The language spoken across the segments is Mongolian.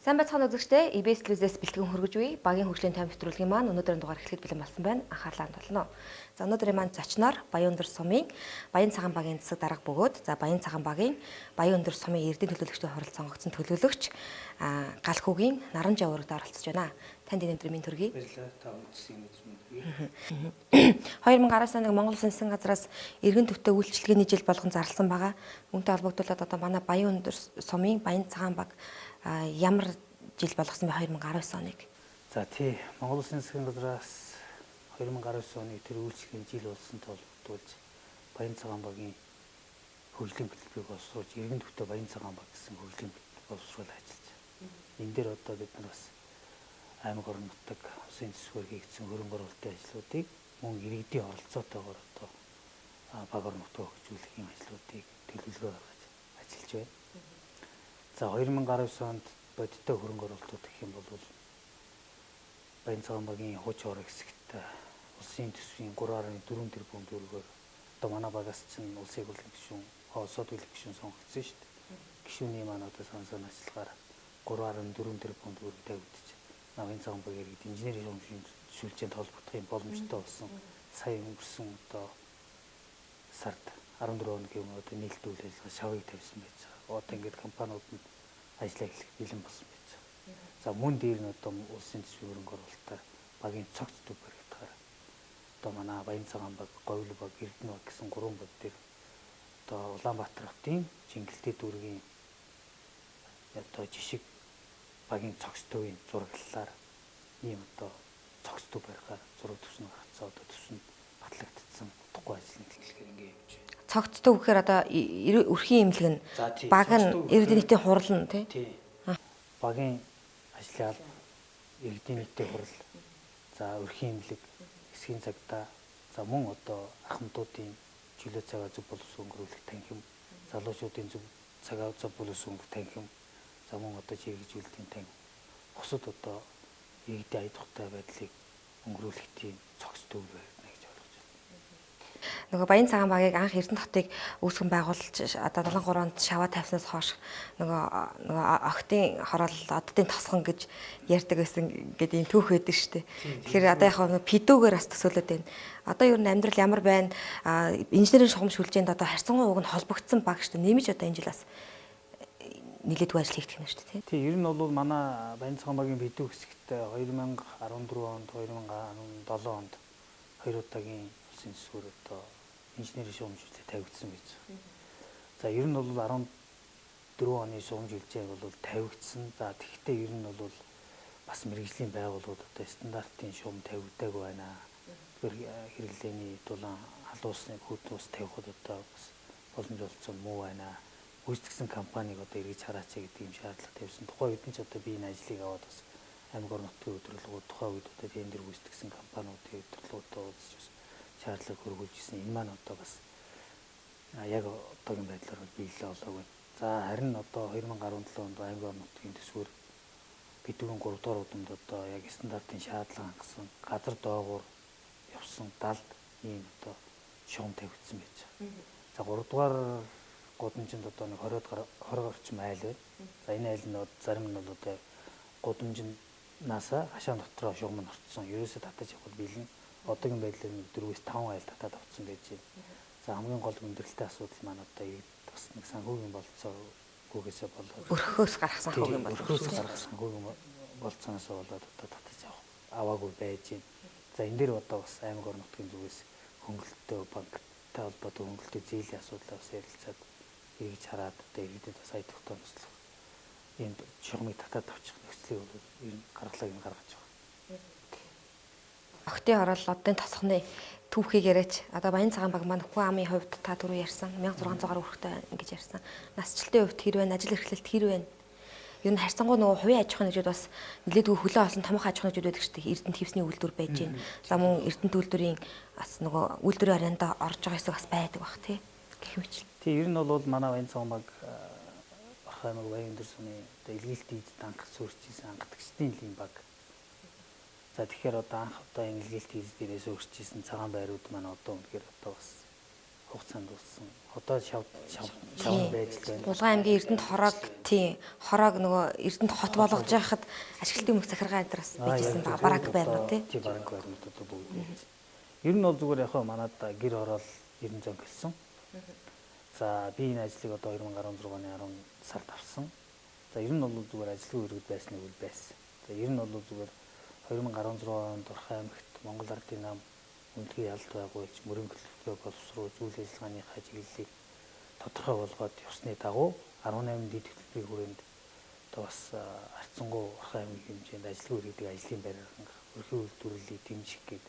Сайн байцгаана үзэгчдээ EBS Plus-ээс бэлтгэн хөргөж буй багийн хөгжлийн тайм нэвтрүүлгийн маань өнөөдрийн дугаар эхлэхэд бэлэн болсон байна. Анхаарлаа хандуулна. За өнөөдрийн маань зочноор Баян Өндөр сумын Баян цагаан багийн засаг дарга бөгөөд Баян цагаан багийн Баян Өндөр сумын эрдэнэ төлөөлөгчтэй хорол сонгогдсон төлөөлөгч Галхүүгийн Наранжаа урагд оролцож байна. Танд энэ өдрийн төргий. Баярлалаа. Та бүхэн төргий. 2019 оны Монгол Улсын засгийн газраас эргэн төвтэй үйлчлэгээний жил болгон зарласан байгаа. Үүнтэй холбогдуулаад одоо манай Баян Өндөр сумын Баян цагаан баг ямар жил болгосон бэ 2019 оныг? За тий, Монгол Улсын засгийн газраас 2019 оны тэр үйлчлэгийн жил болсонтой холбогдуулж Баян цагаан багийн хөгжлийн хөтөлбөрийг боловсруулж эргэн төвтэй Баян цагаан баг гэсэн хөгжлийн хөтөлбөр боловсруулж ажиллаж байна. Энэ дээр одоо бид нар бас аймаг орон нутаг улсын төсвөр хийгдсэн хөрөнгө оруулалтын ажлуудыг мөн иргэдийн оролцоотойгоор одоо баг орон нутгаа хөгжүүлэх юм ажлуудыг төлөвлөгөө гаргаж ажиллаж байна. За 2019 онд бодиттой хөрөнгө оруулалтууд гэх юм бол Баян цагаан багийн хуучин орон хэсэгт улсын төсвийн 3.4 тэрбум төгрөгөөр одоо манай багаас чинь улсын хурлын гишүүн, сод хурлын гишүүн сонгогдсон шүү дээ. Гишүүний маань одоо сансан ажиллагаар 3.4 тэрбум төгрөг тавигдчих. Баян цагаан багийн иргэд инженерийн шугамын шүлжээнд холбогдох юм боломжтой болсон. Сая өнгөрсөн одоо сард 14 хоногийн өмнө одоо нийлт үйл ажиллагаа шавыг тавьсан байж байгаа. Одоо ингээд компаниуд нь ажиллаа эхлэх бэлэн болсон байж байгаа. За мөн дээр нь одоо улсын төсвийн хөрөнгө оруулалтаар багийн цогц төв баригдахаар одоо манай Баян цагаан баг, Говьл баг, Эрдэнэ баг гэсэн гурван баг дээр одоо Улаанбаатар хотын Чингэлтэй дүүргийн одоо жишг багийн цогц төвийн зураглалаар ийм одоо цогц төв барихаар зураг төсн гаргацсан одоо төсөнд батлагдсан утгагүй ажлын хэлхээр ингэ явж байна. Цогц төв гэхээр одоо өрхийн имлэг нь баг нь эрдэнэ нийтийн хурал нь тий. Багийн ажлын алба, иргэдийн нийтийн хурал, за өрхийн имлэг, эсхийн цагдаа, за мөн одоо ахмадуудын чөлөө цагаа зөв боловсон өнгөрүүлэх танхим, залуучуудын зөв цагаа зөв боловсон өнгөрөх танхим, за мөн одоо чиглэлжүүлэлтийн танхим, бусад одоо иргэдийн ая тухтай байдлыг өнгөрүүлэх тийм цогц төв баригдана гэж ойлгож байна. Нөгөө Баян цагаан багийг анх Эрдэнэ хотыг үүсгэн байгуулж одоо 73 онд шаваа тавьснаас хойш нөгөө охтын хороол оддын тосгон гэж ярьдаг байсан гэдэг юм түүх байдаг шүү дээ. Тэгэхээр одоо яг пидүүгээр бас төсөөлөд байна. Одоо ер нь амьдрал ямар байна? Инженерийн шугам шүлжээнд одоо харьцангуй уг нь холбогдсон баг шүү дээ. Нэмж одоо энэ жил бас нэлээдгүй ажил хийгдэх юм шүү дээ. Тий, ер нь бол манай Баян цагаан багийн пидүү хэсэгт 2014 онд, 2017 онд хоёр удаагийн улсын төсвөр одоо инженерийн шугам шүлжээ тавигдсан байж байгаа. За ер нь бол 14 оны шугам шүлжээ бол тавигдсан. За тэгэхдээ ер нь бол бас мэрэгжлийн байгууллагууд одоо стандартын шугам тавигдаагүй байна. Хэрэглээний дулаан халуусны хөдөлгөөс ус тавихад одоо бас боломж олцсон муу байна. Гүйцэтгэсэн компанийг одоо эргэж хараач гэдэг юм шаардлага тавьсан. Тухайн үед нь ч одоо би энэ ажлыг аваад бас аймаг орон нутгийн удирдлагууд тухайн үед одоо тендер гүйцэтгэсэн компаниудын удирдлагуудаа уулзж шаардлага хөргүүлж ирсэн. Энэ маань одоо бас яг одоогийн байдлаар биелэлээ олоогүй. За харин одоо 2017 онд аймаг орон нутгийн төсвөр бидүүрийн 3 дугаар удамд одоо яг стандартын шаардлага хангасан газар доогуур явсан 70 ийм одоо шугам тавигдсан байж байгаа. За 3 дугаар гудамжинд одоо нэг 20 орчим айл байна. За энэ айл нь зарим нь бол одоо гудамжнаасаа хашаан дотроо шугам нь орцсон. Ерөөсөө татаж явах бэлэн. Одоогийн байдлаар 4-5 айл татаад авсан байж байна. За хамгийн гол хүндрэлтэй асуудал маань одоо бас нэг санхүүгийн болцоогүйгээсээ болоод Өрхөөс гаргасан санхүүгийн болцооноос болоод одоо татаж аваагүй байж байна. За энэ дээр одоо бас аймаг орон нутгийн зүгээс хөнгөлөлтөө банктай холбоотой хөнгөлөлтөө зээлийн асуудлаа бас ярилцаад эргэж хараад одоо иргэдэд бас ая тухтай туслах ийм шугамыг татаад авчих нөхцөлийг бол энэ гаргалааг нь гаргаж байгаа. Охтын хороол оддын тосгоны түүхийг яриач. Одоо Баян цагаан баг маань хүн амын хувьд та түрүү ярьсан 1600 гаруй хүрэхтэй ингэж ярьсан. Насжилтын хувьд хэр байна? Ажил эрхлэлт хэр байна? Ер нь харьцангуй нөгөө хувийн аж ахуйн нэгжүүд бас нэлээдгүй хөлөө олсон томоохон аж ахуйн нэгжүүд байдаг шүү дээ. Эрдэнэ твсний үйлдвэр байж гин. За мөн Эрдэнэ үйлдвэрийн бас нөгөө үйлдвэрийн ареанда орж байгаа хэсэг бас байдаг бах тий. Гэх мэт. Тий, ер нь бол манай Баян цагаан баг аймаг Баян Өндөр сумын одоо илгээлт ийдэд анх суурьжсэн ангатгчдын лим баг. За тэгэхээр одоо анх одоо энэ илгээлт ийдэд дээрээ суурьжсэн цагаан байрууд маань одоо үнэхээр одоо бас хугацаанд болсон. Одоо шавн байж л байна. Булган аймгийн Эрдэнэт хорог тийм хорог нөгөө Эрдэнэт хот болгож байхад ашиглалтын өмнөх захиргаа энэ бас bijсэн байгаа барак байна тий. Тий барак байрнууд одоо бүгд байж. Ер нь бол зүгээр яг манад гэр ороод 90 зон гэлсэн. За би энэ ажлыг одоо 2016 оны 10 сард авсан. За ер нь бол зүгээр ажлын өргөд байсныг үл байсан. За ер нь бол зүгээр 2016 онд Орхон аймагт Монгол Ардын нам үндэсний ялалт байгуулж мөрөнгө төлөвлөгөө боловсруулж үйл ажиллагааныхаа чиглэлийг тодорхой болгоод явсны дагуу 18 дэд хөтөлбөрийн хүрээнд одоо бас арцсангуу Орхон аймгийн хэмжээнд ажлын өргөдийг ажлын байраар хангах, өрхийн үйлдвэрлэлийг дэмжих гээд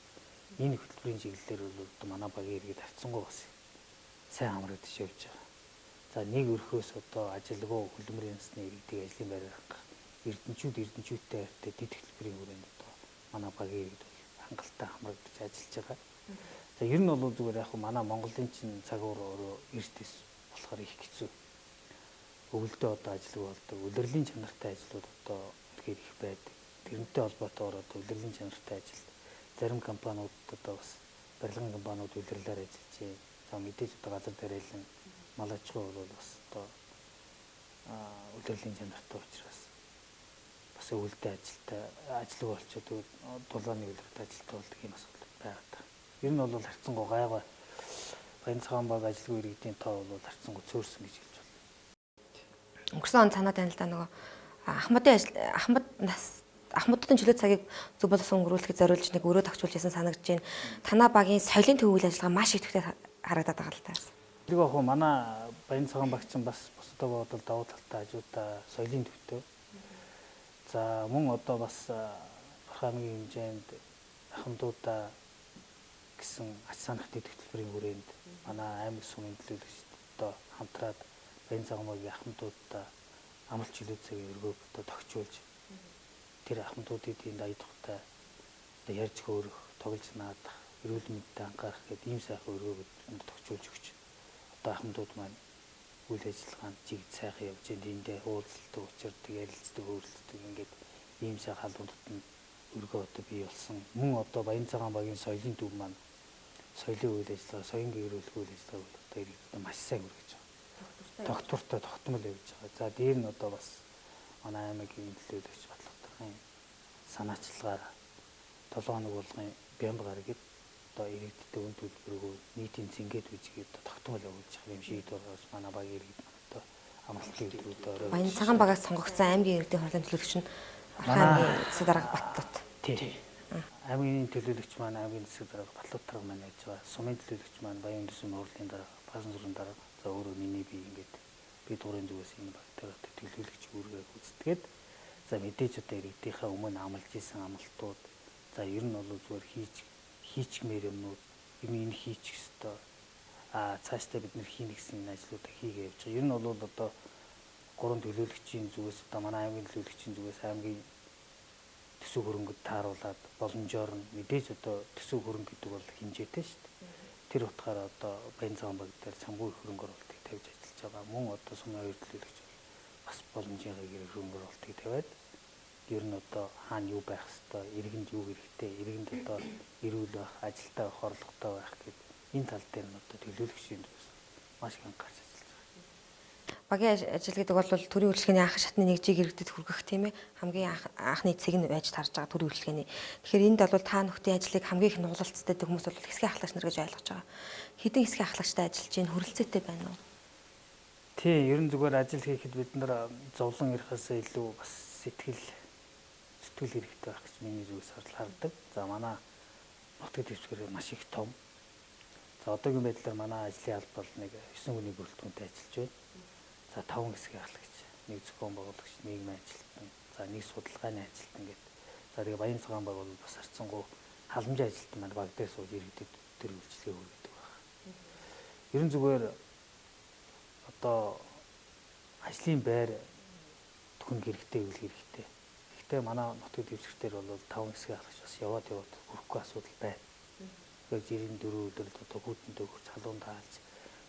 энэ хөтөлбөрийн чиглэлээр бол одоо манай багийн иргэд арцсангуу бас сайн хамрагдаж явж байгаа. За нэг өрхөөс одоо ажилгүй хөлбөмбөрийн насны иргэдийг ажлын байраар хангах, эрдэнчүүдтэй харьцаа дэд хөтөлбөрийн хүрээнд одоо манай багийн иргэд хангалттай хамрагдаж ажиллаж байгаа. За ер нь бол зүгээр яг манай Монголын чинь цаг уур өөрөө эртээс болохоор их хэцүү. Өвөлдөө одоо ажиллаг болдог. Улирлын чанартай ажлууд одоо үнэхээр их байдаг. Тэрнтэй холбоотойгоор одоо улирлын чанартай ажил зарим компаниудад одоо бас барилгын компаниуд улирлаар ажиллаж байна. За мэдээж одоо газар тариалан мал аж ахуй бол бас одоо улирлын чанартай учраас бас өвөлдөө ажиллаг болчиход дулааны улиралд ажилтаа болдог юм асуудал байгаа. Ер нь бол харьцангуй гайгүй Баянцагаанбаг ажлын иргэдийн тоо бол харьцангуй цөөрсөн гэж хэлж байна. Өнгөрсөн он санаад байна л да нөгөө Ахмадуудын чөлөө цагийг зөв боловсон өнгөрүүлэхэд зориулж нэг өрөө тогтчулж ясан санагдаж байна. Танай багийн соёлын төвөөл ажиллагаа маш их төвтэй харагдаад байгаа л таас. Тэрийг яг манай Баянцагаанбаг чинь бас бусдад бодвол давуу талтай хажуудаа соёлын төвтэй. За мөн одоо бас Орхон аймгийн хэмжээнд ахмадуудаа гэсэн ач санах дэд хөтөлбөрийн хүрээнд манай аймаг сумын төлөөлөгчд одоо хамтраад Баянцагаанбагийн ахмадуудаа амлалт чөлөө цагийн өргөөг одоо тогтчулж тэр ахмадуудын энд ая тухтай одоо ярьж хөөрөх, тоглож наадах, эрүүл мэндэд анхаарах гэдэг ийм сайхан өргөөг тогтчулж өгч одоо ахмадууд маань үйл ажиллагаанд чиг сайхан явж энэ эндээ уулзалдаг, учирдаг, ярилцдаг, өөрлөлдөг ингээд ийм сайхан халуунууд нь өргөө одоо бий болсон. Мөн одоо Баянцагаанбагийн соёлын төв маань соёлын үйл ажиллагаа, соёлын гэрүүлэх үйл ажиллагаа бол одоо иргэдэд маш сайн хүргэж байгаа. Тогтвортой тогтмол явж байгаа. За дээр нь одоо бас манай аймгийн төлөөлөгч Батлахтарын санаачлагаар 7 хоног болгон бямб гарагд одоо иргэдтэй үн төлбөрөөр нийтийн зингээд үжигээд тогтмол явуулж байгаа юм шийдвэр гаргаж манай багийн иргэд одоо амралтын өдрүүдэд Баянцагаанбагаас сонгогдсон аймгийн иргэдийн хурлын төлөөлөгч нь Орхон аймгийн засаг дарга Батлууд. Тий. Аймгийн төлөөлөгч маань аймгийн засаг дарга Батлуутраг маань байж байгаа. Сумын төлөөлөгч маань Баян дэвсгэрийн хурлын дарга, Баасан зүрийн дарга. За өөрөө миний би ингээд би дуурын зүгээс энэ багтаа төлөөлөгч үүргээ гүйцэтгээд за мэдээж одоо иргэдийнхээ өмнө амлаж исэн амлалтууд за ер нь бол зүгээр хийчмээр юмнууд энэ хийчих ёстой. Цаашдаа бид нэр хийнэ гэсэн ажлуудыг хийгээ явж байгаа. Ер нь бол одоо гурван төлөөлөгчийн зүгээс одоо манай аймгийн төлөөлөгчийн зүгээс аймгийн төсөв хөрөнгөд тааруулаад боломжоор нь мэдээж одоо төсөв хөрөнгө гэдэг бол хэмжээтэй шүү дээ. Тэр утгаараа одоо Баянцагаанбаг дээр цамгүй хөрөнгө оруулалтыг тавьж ажиллаж байгаа. Мөн одоо сумын хоёр төлөөлөгч бас боломжийнхаа хөрөнгө оруулалтыг тавиад ер нь одоо хаана юу байх ёстой, иргэнд юу хэрэгтэй, иргэнд одоо эрүүл байх, ажилтаа байх, орлоготой байх гэдэг энэ тал дээр нь одоо төлөөлөгчийн зүгээс маш их анхаарч ажиллаж байгаа. Багийн ажил гэдэг бол төрийн үйлчлэгээний анх шатны нэгжийг иргэдэд хүргэх тийм ээ хамгийн анхны цэг нь байж тарж байгаа төрийн үйлчлэгээний. Тэгэхээр энд бол та нөхдийн ажлыг хамгийн их нугалалттай хүмүүс бол хэсгийн ахлагч нар гэж ойлгож байгаа. Хэдэн хэсгийн ахлагчтай ажиллаж байна, хүрэлцээтэй байна уу? Тий, ер нь зүгээр ажил хийхэд бид нар зовлон ирэхээс илүү бас сэтгэл хэрэгтэй байх гэж миний зүгээс хардаг. За манай нутаг дэвсгэр маш их том. За одоогийн байдлаар манай ажлын алба бол нэг 9 хүний бүрэлдэхүүнтэй ажиллаж байна. За 5 хэсгийн ахлагч, нэг зохион байгуулагч, нийгмийн ажилтан, за нэг судалгааны ажилтан гэдэг. За тэгээ Баянцагаанбаг бол бас харьцангуй халамжийн ажилтан маань баг дээр сууж иргэдэд төр үйлчлэгээ хүргэдэг байна. Ер нь зүгээр одоо ажлын байр түн хэрэгтэй үйл хэрэгтэй. Гэхдээ манай нутаг дэвсгэр дээр бол 5 хэсгийн ахлагч бас яваад хүрэхгүй асуудал байна. Тэгэхээр 94 өдрөд одоо хүүтэнтэй хурц халуун таалж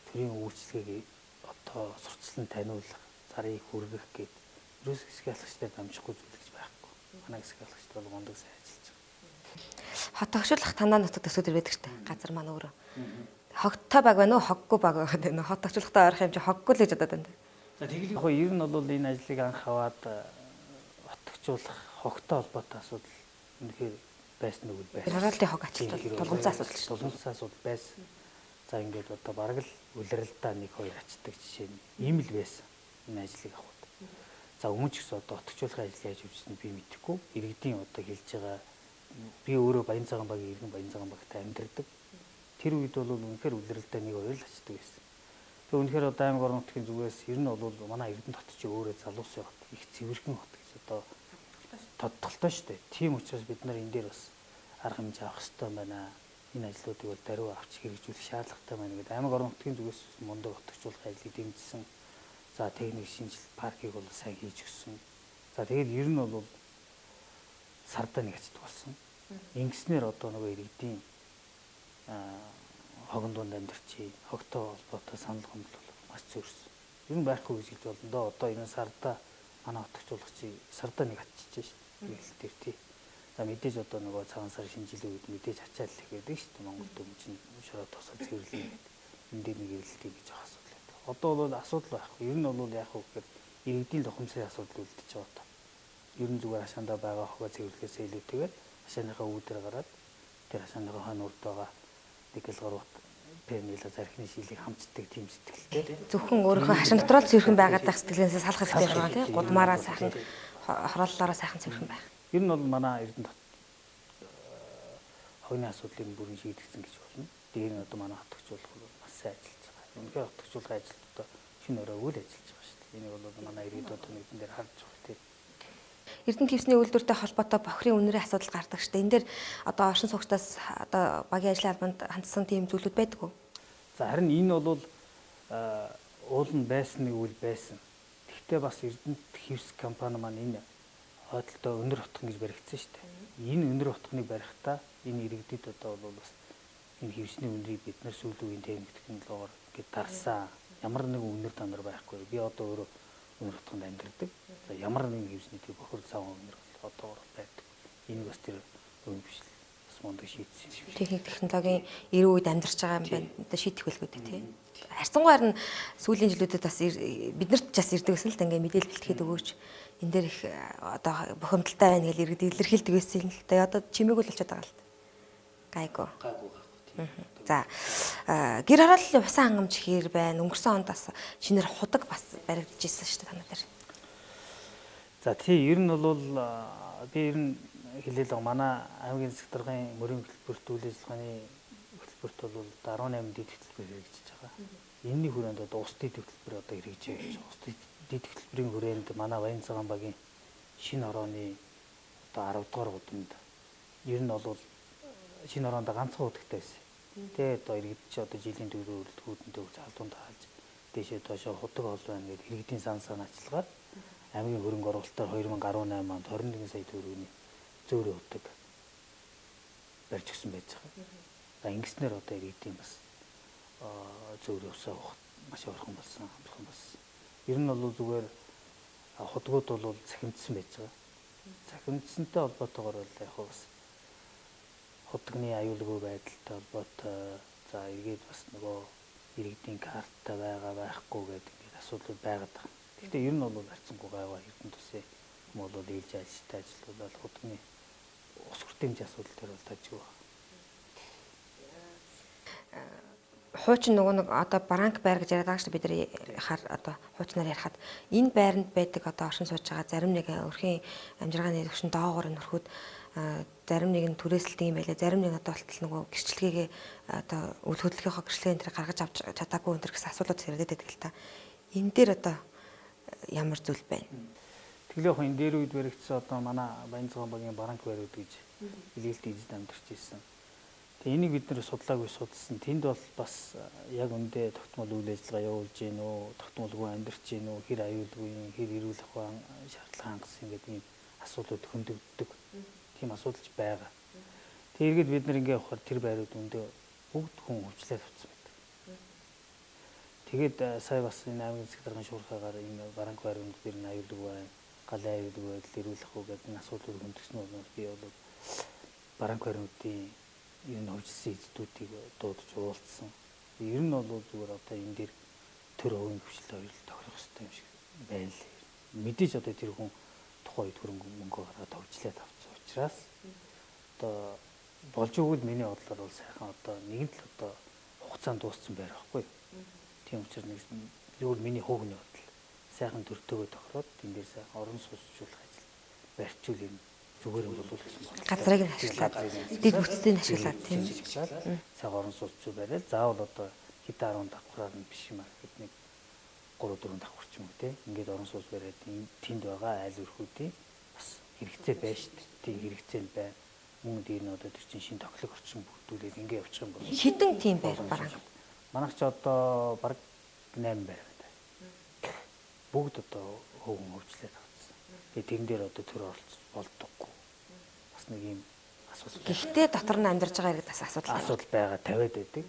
төрийн үйлчлэгийг одоо сурталчлан таниулах, зарыг хүргэх гээд ерөөс хэсгийн ахлагчтай дамжихгүй зүйл гэж байхгүй. Манай хэсгийн ахлагчд бол мундаг сайн ажиллаж байгаа. Хот огшуулах танаа нутаг төсөө төр байдаг штэ. Газар маань өөрөө. хогтой баг байна уу, хоггүй баг байна уу? Хот орчуулгатай ойрох юм чи хоггүй л гэж бодоод байна. За тэглэх яг ер нь бол энэ ажлыг анх аваад отгчуулах хогтой холбоотой асуудал үнэхээр байсан уу байсан. Хороолтын хог ачаалтал тулгымцсан асуудал шүү. Тулгымцсан асуудал байсан. За ингээд одоо бараг л улиралдаа 1-2 ачдаг жишээ нь ийм л байсан энэ ажлыг авахд. За өмнө ч гэсэн одоо отгчуулахын ажил яаж явуулсныг би мэдэхгүй. Иргэдийн одоо хэлж байгаа би өөрөө Баянзагаан багийн иргэн Баянзагаан багт амьдардаг. Тэр үед бол үнэхээр улиралдаа 1-2 л ачдаг байсан. Тэгээ үнэхээр одоо аймаг орон нутгийн зүгээс ер нь бол манай Эрдэнэт хот чи өөрөө залуусын хот, их цэвэрхэн хот гэж одоо тодтолтой шүү дээ. Тийм учраас бид нар энэ дээр бас арга хэмжээ авах хэрэгтэй байна. Энэ ажлуудыг бол даруй авч хэрэгжүүлэх шаардлагатай байна гэдэг аймаг орон нутгийн зүгээс мундаг отгчуулах ажлыг дэмжсэн. За техник шинжилт паркийг бол сайн хийж өгсөн. За тэгээд ер нь бол сардаа нэг ачдаг болсон. Ингэснээр одоо нөгөө иргэдийн хогон дунд амьдарчи хогтой холбоотой санал гомдол бол маш зөрсөн. Ер нь байхгүй гэж хэлж болно доо. Одоо энэ сардаа манай отгчуулагч сардаа нэг ачиж шүү дээ. Иргэлт дээр тий. За мэдээж одоо нөгөө цагаан сар шинжилгээ үед мэдээж ачаал их байдаг шүү дээ. Монголд өмчн шороо тосол цэвэрлэн гэдэг. Энд дээр нэг иргэлтийг гэж авах асуудал байдаг. Одоо бол асуудал байхгүй. Ер нь бол яах вэ гэхээр иргэдийн тохиомсын асуудал үлдэж байгаа даа. Ер нь зүгээр хашаандаа байгаа хогоо цэвэрлэхээс илүүтэйгээр хашааныхаа үүдээр гараад тэр хашааныхаа хойно урд байгаа никkel гарууд пенела зархины шилийг хамтдаг тийм сэтгэлтэй. Зөвхөн өөрийнхөө хашин дотроо цэвэрхэн байгаад байх сэтгэлээс салах хэрэгтэй байгаа тийм. Гудмаараа сайхан хорооллоороо сайхан цэвэрхэн байх. Ер нь бол манай Эрдэнэт хойны асуудлыг бүрэн шийдэгдсэн гэж болно. Дээр нь одоо манай хотгчуулах бол маш сайн ажиллаж байгаа. Үнэхээр хотгчуулах ажил одоо шинэ өрөөгөө л ажиллаж байгаа шүү дээ. Энийг бол манай иргэд одоо нэгэн дээр харж байгаа тийм. Эрдэнэт хивсний үйлдвэртэй холбоотой бохирын үнэрийн асуудал гардаг шүү дээ. Энэ дээр одоо оршин суугчдаас одоо багийн ажлын албанд хандсан тийм зүйлүүд байдаг уу? За харин энэ бол уул нь байсан нэг үйл байсан. Гэхдээ бас Эрдэнэт хивс компани маань энэ хойдолтой өнөр утгах гэж баригдсан шүү дээ. Энэ өнөр утгахныг барихтаа энэ иргэдэд одоо бол бас энэ хивсний үнэрийг бид нар сүүлийн үеийн техник технологиор гээд дарсан. Ямар нэгэн үнэр данар байхгүй. Би одоо өөрөө өнөр утганд амьдардаг. За ямар нэгэн хивсний тийм бохир цааван өнөр бол одоогор байдаг. Энэ бас тэр өвчл бас мундаг шийдсэн. Техник технологийн 90 үед амьдарч байгаа юм байна. Одоо шийдэх байлгүй тийм. Харьцангуйар нь сүүлийн жилүүдэд бас биднэрт ч бас ирдэг гэсэн л да ингээ мэдээлэл бэлтгээд өгөөч. Энэ дээр их одоо бухимдалтай байна гэж иргэд илэрхийлдэг байсан л да. Одоо чимээгүй л болчиход байгаа л да. Гайгүй. За гэр хорооллын усан хангамж хээр байна. Өнгөрсөн онд бас шинээр худаг бас баригдаж ирсэн шүү дээ та нар дээр. За тий ер нь бол би ер нь хэлээл байгаа манай аймгийн засаг даргын мөрийн хөтөлбөрт үйл ажиллагааны хөтөлбөрт бол 18 дэд хөтөлбөр хэрэгжиж байгаа. Энэний хүрээнд одоо ус дэд хөтөлбөр одоо хэрэгжиж байгаа. Ус дэд хөтөлбөрийн хүрээнд манай Баянзагаан багийн шинэ орооны одоо 10 дугаар гудамд ер нь бол шинэ ороонд ганцхан удагтай байсан. Тэгээ одоо иргэд чи одоо жилийн дөрөв үлдгүүдэнтэй үз халдуунд хаалж дээшээ доошоо худаг ол байна гэдэг иргэдийн сан санаачлагаар аймгийн хөрөнгө оруулалтаар 2018 онд 21 сая төгрөгийн зөөрөө удаг барьж өгсөн байж байгаа. За ингэснээр одоо иргэдийн бас зөөрөө усаа ухт маш орхон болсон, амархан болсон. Ер нь бол зүгээр худгууд бол цахимдсан байж байгаа. Цахимдсантай холбоотойгоор бол яг бас худагны аюулгүй байдалтай холбоотой за эргээд бас нөгөө иргэдийн карттай байгаа байхгүй гэдэг ингээд асуудал байгаад байгаа. Гэхдээ ер нь бол харьцангуй гайваа Эрдэнэт тусын юм бол ээлж ажиллатай ажиллаулаад худагны ус хүртээмжийн асуудал төр бол тажиг байна. Хуучин нөгөө нэг одоо баранк байр гэж яриад байгаа шүү дээ бид нар хаар одоо хуучнаар ярихад энэ байранд байдаг одоо оршин сууж байгаа зарим нэг өрхийн амжиргааны төвшин доогоор нөрхөд зарим нэг нь түрээсэлдэг юм байлаа зарим нэг одоо болтол нөгөө гэрчлэгээ одоо үл хөдлөхийнхөө гэрчлэгээ энэ төр гаргаж авч чадаагүй энэ төр гэсэн асуудлууд яриад байдаг л та. Энэ дээр одоо ямар зүйл байна? Тэглээ яг энэ дээр үед баригдсан одоо манай Баянзагаан багийн баранк байр гэж илээлт эзэд амьдарч ирсэн. Тэгээ энийг бид нэр судлаагүй судалсан. Тэнд бол бас яг үндэ тогтмол үйл ажиллагаа явуулж гин үү, тогтмолгүй амьдарч гин үү, хэр аюулгүй, хэр эрүүл ахуйн шаардлага хангасан гэдэг ийм асуудлууд хөндөгддөг. Тийм асуудалч байгаа. Тэгээд бид нар ингээ явахаар тэр байрууд үндэ бүгд хүн хөвчлээд авсан байдаг. Тэгээд сая бас энэ аймгийн засаг даргын шуурхаагаар энэ баранк байрууд дээр нь аюулгүй байна, галын аюулгүй байдал, эрүүл ахуй гэдэг энэ асуудлууд хөндөгснөөр би бол баранк байруудын энэ хөвчлөсөн эзэдүүдийг дуудаж уулзсан. Ер нь бол зүгээр одоо энэ дээр төр хувийн хвшил хоёр л тохирох хэрэгтэй юм шиг байна л. Мэдээж одоо тэр хүн тухайн үед хөрөнгө мөнгө гаргаад товчлаад авсан учраас одоо болж өгвөл миний бодлоор бол сайхан одоо нэгэнт л одоо хугацаанд дууссан байр байхгүй. Тийм учраас нэг зөвхөн миний хувийн бодол сайхан төртөөгөө тохироод энэ дээр сайхан орон сууцжуулах ажил барьчвал юм зүгээр юм болов гэсэн байна. Газрыг нь ашиглаад, дэд бүтцийг нь ашиглаад тийм. Сайхан орон сууцчуу бариад заавал одоо хэдэн 10 давхраар нь биш юм аа гэхэд нэг 3 4 давхар ч юм уу те. Ингээд орон сууц бариад тэнд байгаа айл өрхүүдийн бас хэрэгцээ байна шүү дээ. Тийм хэрэгцээ нь байна. Мөн дээр нь одоо тэр чинь шин тоглох орчин бүрдүүлээд ингээд явчих юм бол Хэдэн тийм байр бараг. Манайх ч одоо бараг 8 байр байна. Бүгд одоо хөвгөн хөвчлээд авчихсан. Тэгээ тэрэн дээр одоо төр оролцож болдоггүй. Бас нэг юм асуудал. Гэхдээ дотор нь амьдарч байгаа хэрэг бас асуудал байгаа тавиад байдаг.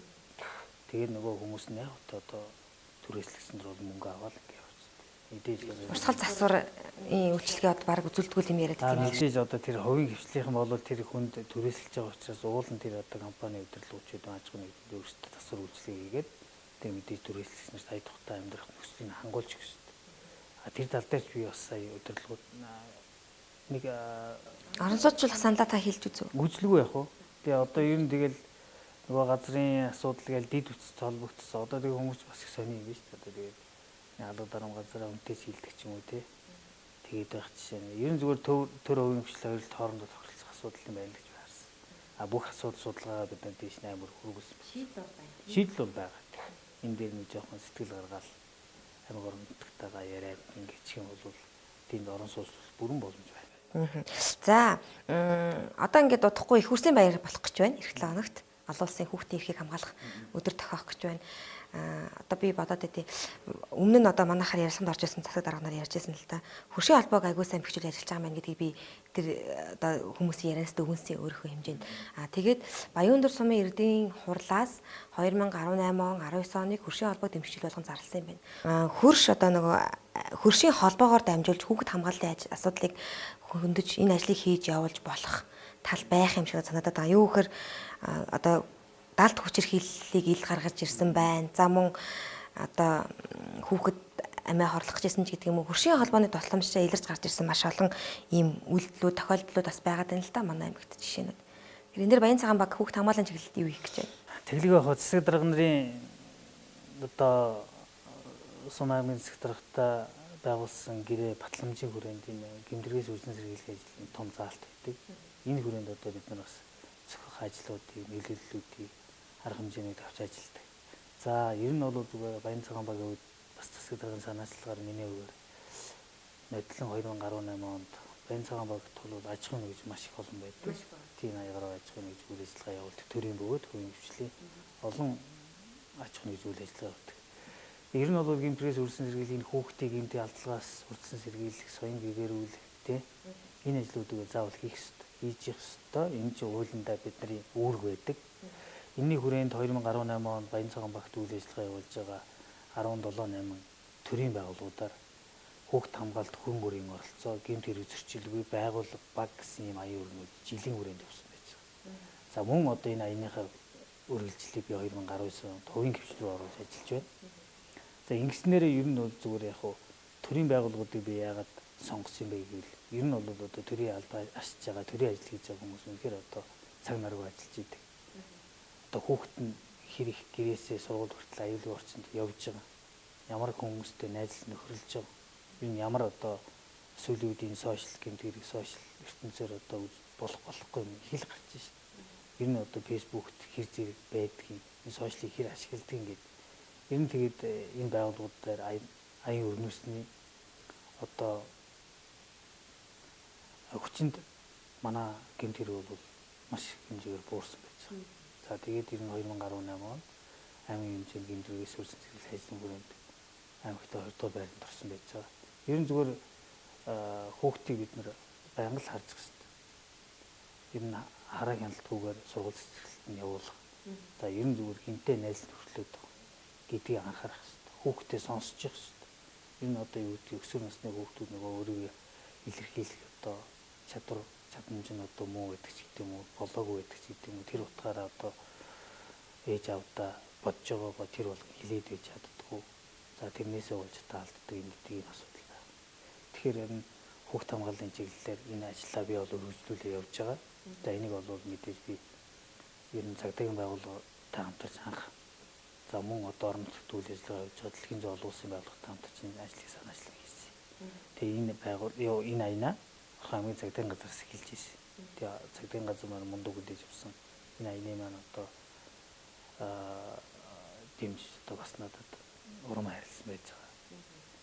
Тэгээд нөгөө хүмүүс нь яг одоо түрээслэгсэн дөр бол мөнгө аваад ингээд явчихсан. Мэдээж урсгал засварын үйлчлэгээ одоо баг үзүүлдэггүй юм яриад байгаа. Мэдээж одоо тэр хувийн хвшлийнхэн бол тэр хүнд түрээсэлж байгаа учраас уулын тэр одоо компани удирдлагчид аж ахуйн нэгдэлд өөрсдөө засвар үйлчлэгээ хийгээд тэр мэдээж түрээслэгснээр сая тухтай амьдрах нөхцөлийг хангуулж өгч шүү дээ. Тэр тал дээр ч би бас сая удирдлагууд нэг орон сууцчлах саналаа та хэлж үзв. гүйцэлгүй яах вэ? Тэгээ одоо ер нь тэгэл нөгөө газрын асуудал гээл дид үтс холбогдсон. Одоо тэгээ хүмүүс бас их сони юм биш үү? Одоо тэгээ алуу дарам газараа үнтэй шилдэг ч юм уу те. Тэгээд байх жишээ нь. Ер нь зүгээр төр хувийн хвшил хоёрт хоорондоо тохиролцох асуудал юм байна гэж баарсан. Бүх асуудал судалгаагаа бид нар дээш 8 хүргүүлсэн байна. Шийдэл бол байгаа. Энэ дээр нэг жоохон сэтгэл гаргаал амиг орон нутгатайгаа яриад ингэчих юм бол тэнд орон сууц бүрэн боломж байна. За одоо ингээд удахгүй их хурцын баяр болох гэж байна. Эх 7 хоногт олон улсын хүүхдийн эрхийг хамгаалах өдөр тохиох гэж байна. Одоо би бодоод байдیں۔ Өмнө нь одоо манайхаар ярилцлаганд орж ирсэн засаг дарганаар ярьж байсан л да. Хөршийн холбоог аягүй сайн бэхжүүл ажиллаж байгаа маань гэдгийг би тэр одоо хүмүүсийн ярианаас дүгнсэн өөрийнхөө хэмжээнд. Тэгээд Баян-Өндөр сумын эрдийн хурлаас 2018 он 19 оныг хөршийн холбоо дэмжигчл болгон зарласан юм байна. Хөрш одоо нөгөө хөршийн холбоогоор дамжуулж хүүхэд хамгааллын асуудлыг хөндөж энэ ажлыг хийж явуулж болох тал байх юм шиг санагдаад байгаа. Юу гэхээр одоо далд хүчирхийллийг ил гаргаж ирсэн байна. За мөн одоо хүүхэд амиа хорлох гэжсэн ч гэдэг юм уу. Хөршийн холбооны тусламжтай илэрч гарч ирсэн маш олон ийм үйлдэлүүд, тохиолдлууд бас байгаад байна л да манай аймагт жишээнүүд. Тэр энэ дэр Баян цагаан баг хүүхэд хамгааллын чиглэлд юу хийх гэж байна? Тэглэгээ хоо засаг дарга нарын одоо сум аймгийн засаг даргатай байгуулсан гэрээ батламжийн хүрээнд энэ гэмтргээс үйлчлэн сэргийлэх ажлын том заалт байдаг. Энэ хүрээнд одоо бид нар бас зохиох ажлуудыг, нөлөөллүүдийг арга хэмжээний тавьж ажилладаг. За ер нь бол зүгээр Баян цагаан багийн үед бас засаг дарганы санаачлагаар миний үгээр нодлон 2018 онд Баян цагаан багт бол аж ахуйн нэгж маш их олон байдаг. Тийм аягаар аж ахуйн нэгж үйл ажиллагаа явуулдаг. Төрийн бөгөөд хувийн хвшлийн олон аж ахуйн нэгж үйл ажиллагаа явуулдаг. Ер нь бол гэмтрээс үрсэн сэргийлэх хүүхдийн гэмтийн алдлагаас үрдсэн сэргийлэх, соён гэгэрүүлэх тэ энэ ажлуудыг заавал хийх ёстой. Хийж явах ёстой. Энэ чинь ууландаа бидний үүрэг байдаг. Энэний хүрээнд 2018 онд Баян цагаан багт үйл ажиллагаа явуулж байгаа 17-8 төрийн байгууллагуудаар хүүхд хамгаалалт хүн бүрийн оролцоо, гэмт хэрэг зөрчилгүй байгууллага баг гэсэн юм аян өрнөл жилийн хүрээнд явсан байж байгаа. За мөн одоо энэ аяныхаа үргэлжлэлийг би 2019 онд хувийн хвшил рүү оруулж ажиллаж байна. За ингэснээрээ ер нь бол зүгээр яг хуу төрийн байгууллагуудыг би яагаад сонгосон юм бэ гэвэл ер нь бол одоо төрийн албаа ашиж байгаа, төрийн ажил хийж байгаа хүмүүс үнэхээр одоо цаг наргүй ажиллаж идэг. Одоо хүүхэд нь хэр их гэрээсээ сургууль хүртэл аюулгүй орчинд явж байгаа. Ямар хүмүүстэй найзлал нөхөрлөж байгаа. Ер нь ямар одоо сүүлийн үед энэ сошиал гэмт хэрэг сошиал ертөнцөөр одоо болох болохгүй юм хэл гарч байна шүү дээ. Ер нь одоо фэйсбүүкт хэр зэрэг байдгийг, энэ сошиалыг хэр ашигладаг ингээд ер нь тэгээд энэ байгууллагууд дээр аян өрнөсний одоо хүчинд манай гэмт хэрэг бол маш хэмжээгээр буурсан байж байгаа. За тэгээд ер нь 2018 онд аймгийн хэмжээнд гэмт хэргээс үрсэн сэргийлэх ажлын хүрээнд аймагтаа 2 дугаар байранд орсон байж байгаа. Ер нь зүгээр хүүхдийг бид нэр байнга л харж байгаа шүү дээ. Ер нь хараа хяналтгүйгээр сургууль цэцэрлэгт нь явуулах. За ер нь зүгээр хинтээ найзлал нөхөрлөд байгаа гэдгийг анхаарах хэрэгтэй. Хүүхдээ сонсчих хэрэгтэй. Ер нь одоо юу гэдэг өсвөр насны хүүхдүүд нөгөө өөрийгөө илэрхийлэх одоо чадамж нь одоо муу байдаг ч гэдэг юм уу, болоогүй байдаг ч гэдэг юм уу тэр утгаараа одоо ээж авдаа бодож байгаагаа тэр бол хилээд байж чаддаггүй. За тэрнээсээ болж таалддаг юм гэдгийг асуудал байна. Тэгэхээр энэ хүүхд хамгааллын чиглэлээр энэ ажлаа би бол өргөжлүүлээ явж байгаа. За энийг бол мэдээж би ер нь цагдаагийн байгууллагатай хамтарч анх за мөн одоо орон нутгад үйл ажиллагаа явуулж байгаа дэлхийн зөөл улсын байгууллагатай хамтарч энэ ажлыг санаачлан хийсэн. Тэгээ энэ энэ аянаа хамгийн цагдаагийн газраас эхэлж ирсэн. Тэгээ цагдаагийн газар маань мундаг үлээж авсан. Энэ аяны маань одоо дэмж одоо бас надад урам хайрлсан байж байгаа.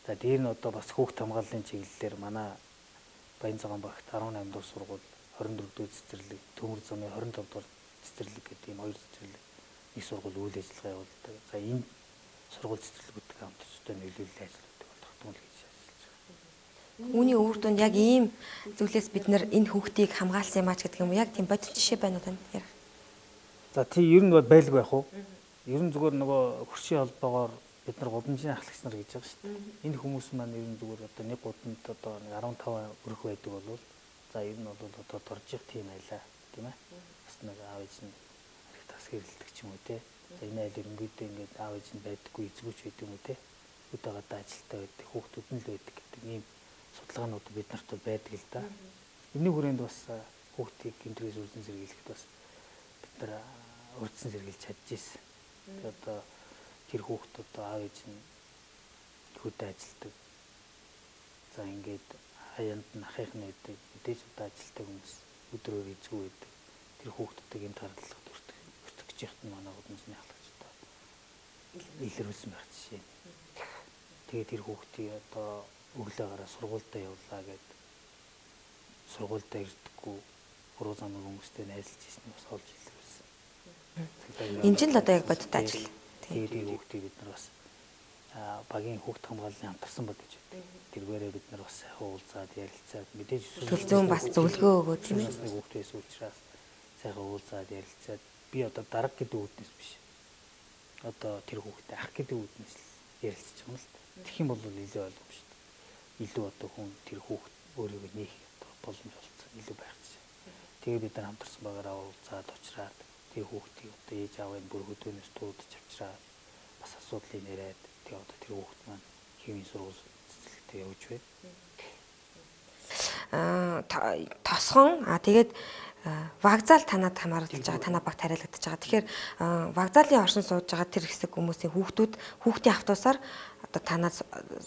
За дээр нь одоо бас хүүхд хамгааллын чиглэлээр манай Баянзагаан багт 18 дугаар сургууль 24 дугаар цэцэрлэг, Төмөр замын 25 дугаар цэцэрлэг гэдэг ийм хоёр цэцэрлэг нэг сургууль үйл ажиллагаа явуулдаг. За энэ сургууль цэцэрлэгүүдтэй хамтарч одоо нөлөөлөл ажилладаг болох тул гэж ажиллаж байгаа. Үүний үр дүнд яг ийм зүйлээс бид нэр энэ хүүхдийг хамгаалсан юм ач гэдэг юм. Яг тийм бодит жишээ байна уу танд ярих? За тий ер нь бол байлгүй байх уу? Ер нь зүгээр нөгөө хөршийн холбоогоор бид нар гудамжийн ахлагч нар гэж байгаа шүү дээ. Энэ хүмүүс маань ер нь зүгээр одоо нэг гудамд одоо 15 өрх байдаг болвол за ер нь бол одоо доржих тийм айлаа тийм ээ. Бас нэг аав ээж нь арх тас хэрэлдэг ч юм уу те. За энэ айл ерөнхийдөө ингээд аав ээж нь байдаггүй эзгүүч байдаг юм уу те. Удаага ажилтаа байдаг, хүүхдүүд нь л байдаг гэдэг ийм судалгаанууд бид нарт байдаг л да. Энэний хүрээнд бас хүүхдийг гинтрээс үрдэн сэргийлэхэд бас бид нар урдсан сэргийлж чадчихсан. Тэгээд одоо тэр хүүхд одоо аав ээж нь хөдөө ажилтдаг. За ингээд хаяанд нь ахих нь байдаг, мэдээж одоо ажилтдаг хүмүүс өдрөөр эзгүй байдаг. Тэр хүүхдүүдийг энэ тархалт өртөх гэж яхад нь манай гудамжны ахлагч одоо илэрүүлсэн байх жишээ. Тэгээд тэр хүүхдийг одоо өглөөгаараа сургуультай явуулаа гэд сургуультай ирдэггүй буруу замын хүмүүстэй найзалж ирснийг бас олж илэрүүлсэн. Энэ ч л одоо яг бодит ажил. Тэгээд хүүхдийг бид нар бас багийн хүүхд хамгааллын хамтарсан бод гэж байдаг. Тэргээрээ бид нар бас сайхан уулзаад ярилцаад мэдээж төлзөөн бас зөвлөгөө өгөөд тийм ээ. Хүүхдээс уулзраас сайхан уулзаад ярилцаад би одоо дарга гэдэг үүднээс биш. Одоо тэр хүүхдээ ах гэдэг үүднээс ярилцж байгаа юм л та. Тэгэх юм бол илүү ойлгомжтой. Илүү одоо хүн тэр хүүхд өөрийгөө нээх боломж олцсон илүү байх чинь. Тэгээ бид нар хамтарсан байгаараа уулзаад уулзраад тэр хүүхдийг одоо ээж аавын бүр хөдөөнөөс дуудаж авчраад бас асуудлыг яриад тэгээ одоо тэр хүүхд маань химийн сургууль цэцэрлэгтээ явж байна. Тосгон тэгээд вокзал танад хамааралж байгаа, танаа багт хариалагдаж байгаа. Тэгэхээр вокзалын оршин сууж байгаа тэр хэсэг хүмүүсийн хүүхдийн автобусаар одоо танад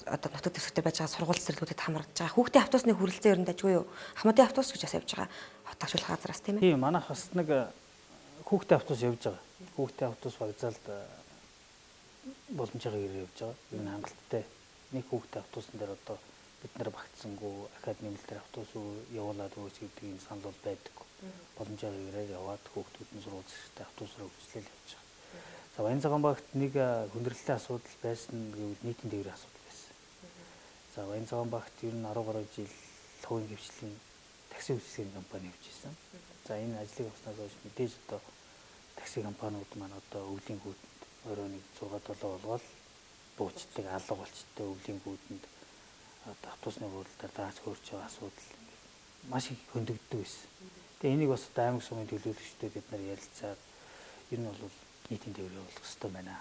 одоо нутаг дэвсгэртэй байж байгаа сургууль цэцэрлэгүүдэд хамрагдаж байгаа. Хүүхдийн автобусны хүрэлцээ ер нь дажгүй юу? Хамаадын автобус гэж бас явж байгаа. Хот агшуулах газараас тийм ээ. Тийм манайх бас нэг хүүхдийн автобус явж байгаа. Хүүхдийн автобус вокзалд боломжтой явж байгаа. Ер нь хангалттай. Нэг хүүхдийн автобусан дээр одоо бид нар багтсангүй академи дээр автобус явуулаад өгөөч гэдэг юм санал бол байдаг. Боломжтой яваад хүүхдүүд нь сургууль цэцэрлэгтээ автобусаар хөгжлөл явж байгаа. За Баянзагаан багт нэг хүндрэлтэй асуудал байсан гэвэл нийтийн тээврийн асуудал байсан. За Баянзагаан багт ер нь 10 гаруй жил хувийн хвшлийн такси үйлчилгээний компани явж байсан. За энэ ажлыг авснаас хойш мэдээж одоо такси компаниуд маань одоо өвлийн гүйдэнд орой нэг 6-7 болгоод буучдаг алга болчтой өвлийн гүйдэнд одоо автобусны хуралдаар дааж хөрж байгаа асуудал маш их хөндөгддөг байсан. Тэгээ энийг бас одоо аймаг сумын төлөөлөгчдөө бид нар ярилцаад ер нь бол нийтийн тээвэр явуулах хэрэгтэй байна.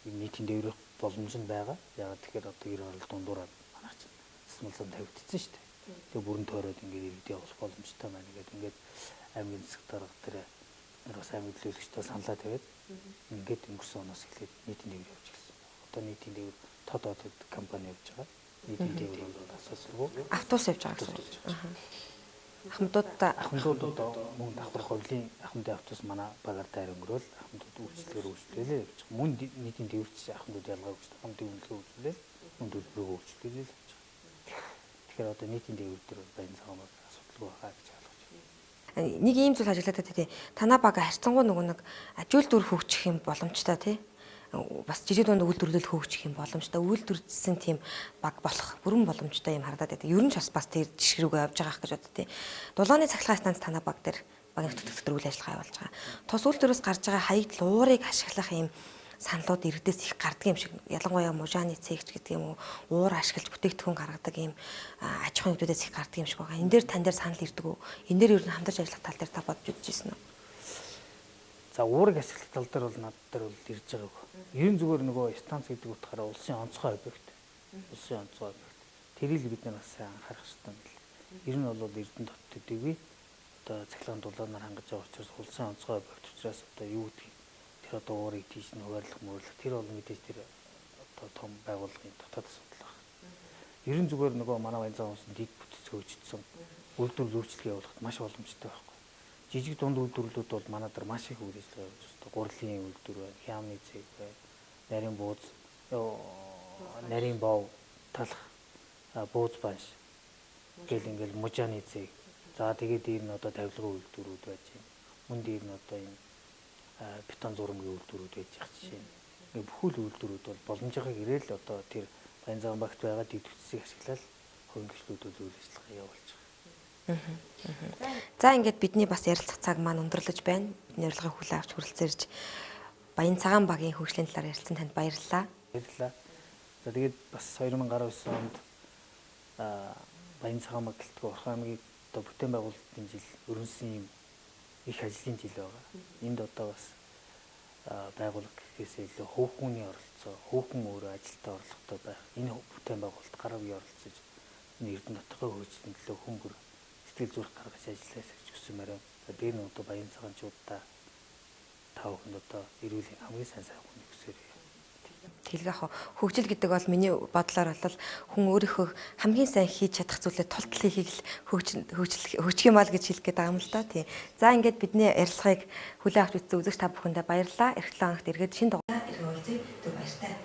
Энэ нийтийн тээврийн боломж нь байгаа. Яагаад тэгэхээр одоо 90 орол дундуураад манайх чинь засмалсан тавигдсан шүү дээ. Тэгээ бүрэн тойроод ингээд иргэд явуулах боломжтой байна гэдэг ингээд аймгийн засаг дарга тэр нар бас аймаг төлөөлөгчдөө саналаа тавиад ингээд өнгөрсөн оноос эхлээд нийтийн тээвэр явуулж ирсэн. Одоо нийтийн тээвэр тод компани явж байгаа. Нийтийн тээвэр бол асуусгүй. Автобус явж байгаа гэсэн. Ахмадууд одоо мөн давхар ховлийн ахмадын автобус манай багаар дайр өнгөрөөл ахмадууд үйлчлэлээ явж байгаа. Мөн нийтийн тээвэрч ахмадууд ялгаагүй шүү дээ. Ахмадын үйлчлэгээ үйлчлэл мөн төлбөрөөр үйлчлэлээ явж байгаа. Тэгэхээр одоо нийтийн тээвэр дээр Баянзагаан баг асуудалгүй байгаа гэж ойлгож байна. Нэг ийм зүйл ажиглаад тий. Танаа баг харьцангуй нөгөө нэг ажил дүр хөгжих юм боломжтой тий. Бас жижиг дунд үйлдвэрлэл хөгжих юм боломжтой үйлдвэржсэн тийм баг болох бүрэн боломжтой юм харагдаад байдаг. Ер нь ч бас тэр жишг рүүгээ явж байгаа гэж боддог тий. Дулааны цахилгаан станц танаа баг дээр багийн төтөлбөр үйл ажиллагаа явуулж байгаа. Тус үйлдвэрээс гарч байгаа хаягд уурыг ашиглах юм саналууд иргэдээс их гардаг юм шиг. Ялангуяа мужааны цэгч гэдэг юм уу, уур ашиглаж бүтээгдэхүүн гаргадаг юм аж ахуйн хөдөөс их гардаг юм шиг байгаа. Энэ дээр тань дээр санал ирдэг үү? Энэ дээр ер нь хамтарч ажиллах тал дээр та бодож үзсэн үү? За уурыг ашиглах тал дээр бол над дээр бол ирж байгаагүй. Ерөн зүгээр нөгөө станц гэдэг утгаараа улсын онцгой объект. Улсын онцгой объект. Тэрийг бид нар бас анхаарах хэрэгтэй юм байна. Ер нь бол Эрдэнэ хот төдийгүй одоо цахилгаан дулаанаар хангаж байгаа учраас улсын онцгой объект учраас одоо юу гэдгийг тэр одоо уурыг тийш нь хуваарлах мөрлөх тэр бол мэдээж тэр одоо том байгууллагын дотоод асуудал байна. Ер нь зүгээр нөгөө манай Баянзан хүмүүс дид бүтц хөгжсөн үйлдвэрлэл үйлчлэгээ явуулахад маш боломжтой байхгүй. Жижиг дунд үйлдвэрлэлүүд бол манай дээр маш их үйл ажиллагаа явуулж байна. Гурилын үйлдвэр байна, хямны цэг байна, нарийн бууз, нарийн бов, талах, бууз банш гэл ингээл мужааны цэг. За тэгээд ийм нь одоо тавилгын үйлдвэрүүд байж байна. Мөн дээр нь одоо ийм бетон зурмгийн үйлдвэрүүд байж байгаа жишээ. Ингээ бүхэл үйлдвэрүүд бол боломжтой ирээл одоо тэр Баянзан багт байгаа дид бүтцийг ашиглаад хөнгөлөлтүүд үйл ажиллагаа явуулж байгаа. За ингээд бидний бас ярилцах цаг маань өндөрлөж байна. Бидний урилгыг хүлээн авч хүрэлцээрж Баянцагаан багийн хөгжлийн талаар ярилцсан танд баярлалаа. Баярлалаа. За тэгээд бас 2019 онд Баянцагаан баг гэлтгүй Орхон аймгийн одоо бүтээн байгуулалтын жил өрнөсөн юм их ажлын жил байгаа. Энд одоо бас байгууллага гэхээс илүү хөөхний оролцоо, хөөхөн өөрөө ажилдаа орлоготой байх. Энэ бүтээн байгуулалт гарав оролцож Эрдэнэ хотын хөгжлийн төлөө хүмүүр сэтгэл зүрх гаргаж ажилласаа гэж хүсэмээр байна. За дээр нь одоо Баянцагаанчуудаа тав хүнд одоо эрүүлийн хамгийн сайн сайхны хүсээр байна. Тэлгэх хөгжил гэдэг бол миний бодлоор бол хүн өөрийнхөө хамгийн сайн хийж чадах зүйлээ тултал хийхийг л хөгжих юм бол гэж хэлэх гээд байгаа юм л да. Тийм. За ингээд бидний ярилцлагыг хүлээн авч үзсэн үзэгч та бүхэндээ баярлалаа. Эх 7 хоногт эргээд шинэ дугаар ирэх уулзъя. Түр баяртай.